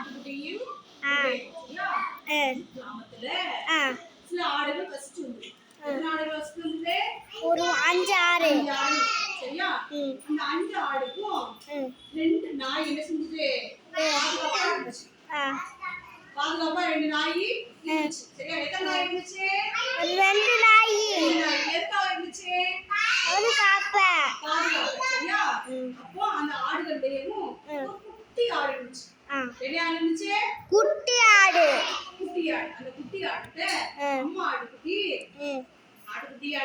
ஆட்டுக்குட்டியும் கிராமத்துல சில ஆடுகள் வசிச்சு வந்து ஆடுகள் வசிச்சு வந்து ஒரு 5 6 சரியா அந்த 5 ஆடுக்கும் 2 நாய் என்ன செஞ்சது பாதுகாப்பா 2 நாய் இருந்துச்சு சரியா எத்தனை நாய் இருந்துச்சு 2 நாய் எதுக்காக இருந்துச்சு ஒரு காப்ப சரியா அப்போ அந்த ஆடுகள்லயும் ஒரு குட்டி ஆடு இருந்துச்சு என்ன ஆடு இருந்துச்சு குட்டி ஆடு அந்த குட்டி ஆடுட்ட அம்மா ஆடுக்குட்டியே தனியா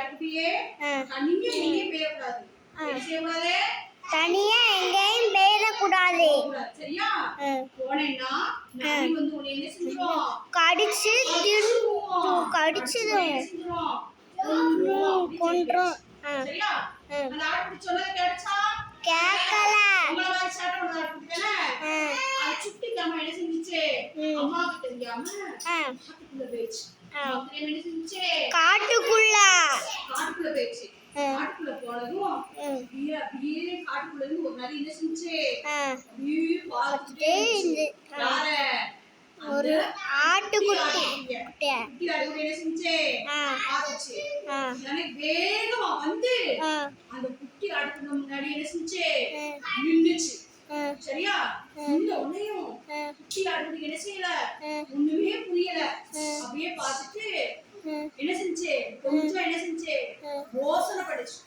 எங்கேயும் பேயக்கூடாது என்ன செய்யக்கூடாது தனியா எங்கேயும் பேயக்கூடாது சரியா போனேன்னா நாய் வந்து உன்னை என்ன செஞ்சிரும் கடிச்சிடும் கொன்றும் சரியா அந்த ஆடுக்குட்டி சொன்னதை கேட்டா கேட்கல உங்கள மாதிரி சாட்ட ஒரு ஆடுக்குட்டி தானே அது சுட்டிக்காம என்ன செஞ்சிச்சு அம்மாவுக்கு தெரியாம காட்டுக்குள்ள போயிடுச்சு என்ன செஞ்சிச்சு காட்டுக்குள்ள போயிடுச்சு காட்டுக்குள்ள போனதும் அப்படியே காட்டுக்குள்ள இருந்து ஒரு நரி என்ன செஞ்சிச்சு அப்படியே பார்த்துட்டே ஒரு ஆட்டுக்குட்டி என்ன செஞ்சிச்சு பார்த்துச்சு வேகமா வந்து அந்த குட்டி ஆட்டுக்கு முன்னாடி என்ன செஞ்சிச்சு நின்னுச்சு சரியா இந்த உன்னையும் குட்டி ஆட்டுக்கு என்ன செய்யல ஒண்ணுமே புரியல அப்படியே பார்த்துட்டு என்ன செஞ்சு கொஞ்சம் என்ன செஞ்சு ரோசனை படிச்சு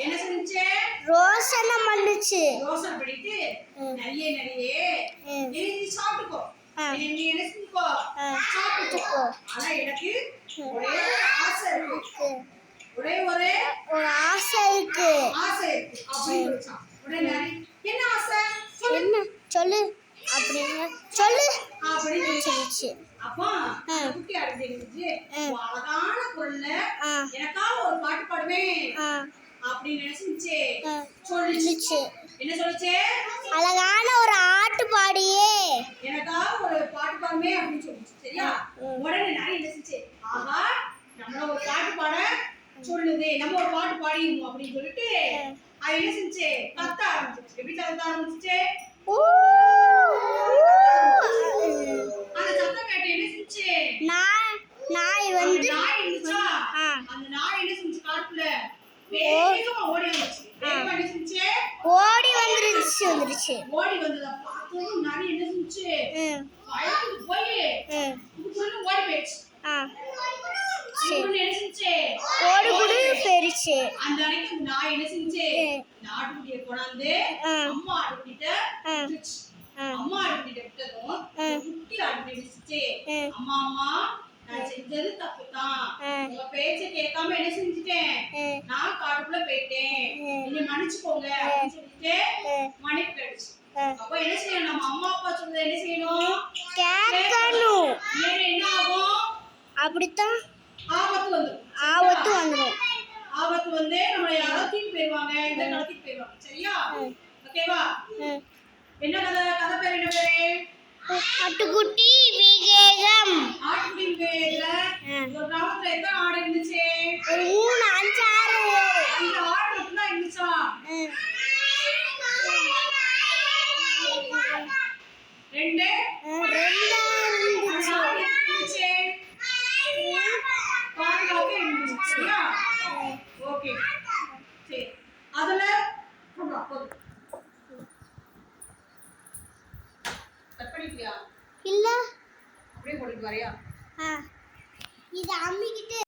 என்ன செஞ்சு ரோசனை பண்ணுச்சு ரோசனை படிட்டு நிறைய நீ சாப்பிட்டுக்கோ நீ என்ன செஞ்சுக்கோ சாப்பிட்டுக்கோ ஆனா எனக்கு ஒரே ஆசை இருக்கு ஒரே ஆசை இருக்கு அப்படின்னு சொல்லிச்சான் உடனே என்ன ஆசை என்ன சொல்லு அப்படின்னு சொல்லிச்சு அப்பா குட்டி ஆடுது அழகான குரல்ல எனக்காக ஒரு பாட்டு பாடுவேன் அப்படின்னு நினைச்சுச்சு சொல்லிச்சு என்ன சொல்லுச்சு அழகான ஒரு ஆட்டு பாடியே எனக்காக ஒரு பாட்டு பாடுமே அப்படின்னு சொல்லிச்சு சரியா உடனே நான் என்ன செஞ்சு ஆஹா நம்மள ஒரு பாட்டு பாட சொல்லுது நம்ம ஒரு பாட்டு பாடிடுவோம் அப்படின்னு சொல்லிட்டு அது என்ன செஞ்சு கத்த ஆரம்பிச்சிச்சு எப்படி கத்த ஆரம்பிச்சிச்சு அந்த சத்தம் கேட்டு என்ன செஞ்சு நாய் வந்து அந்த நாய் என்ன செஞ்சு காட்டுல வேகமா ஓடி வந்துச்சு என்ன செஞ்சு ஓடி வந்துருச்சு ஓடி வந்தத பார்த்ததும் நாய் என்ன செஞ்சு பயந்து போய் ஓடி போயிடுச்சு ஓடி போயிடுச்சு அந்த அன்னைக்கு நாய் என்ன செஞ்சு நாட்டுக்குட்டியை கொண்டாந்து அம்மா ஆட்டுக்கிட்ட விட்டுச்சு அம்மா ஆட்டுக்கிட்ட விட்டதும் குட்டி ஆட்டுக்கிட்டு அம்மா நான் செஞ்சது தப்புதான் உங்க பேச்ச கேட்காம என்ன செஞ்சுட்டேன் நான் காட்டுக்குள்ள போயிட்டேன் என்னை மன்னிச்சுக்கோங்க அப்படின்னு சொல்லிட்டு மன்னிப்பு கேட்டுச்சு அப்ப என்ன செய்யணும் நம்ம அம்மா அப்பா சொல்றத என்ன செய்யணும் கேட்கணும் என்ன ஆகும் அப்படித்தான் ஆபத்து வந்து நம்மள யாரோ தூக்கி போயிருவாங்க இந்த கடத்திட்டு போயிருவாங்க சரியா ஓகேவா என்ன கதை பேர் என்ன பேரு ஆட்டுக்குட்டி விவேகம் ஒரு கிராமத்துல எத்தனை ஆடு இருந்துச்சு ஒரு 3 5 6 அந்த ஆடு மட்டும் தான் இருந்துச்சா ரெண்டு இருந்துச்சு பாதுகாக்க இருந்துச்சு சரியா ஓகே சரி அதுல கட் பண்ணிட்டியா இல்ல அப்படியே போட்டுட்டு வரையா இது அம்மிக்கிட்ட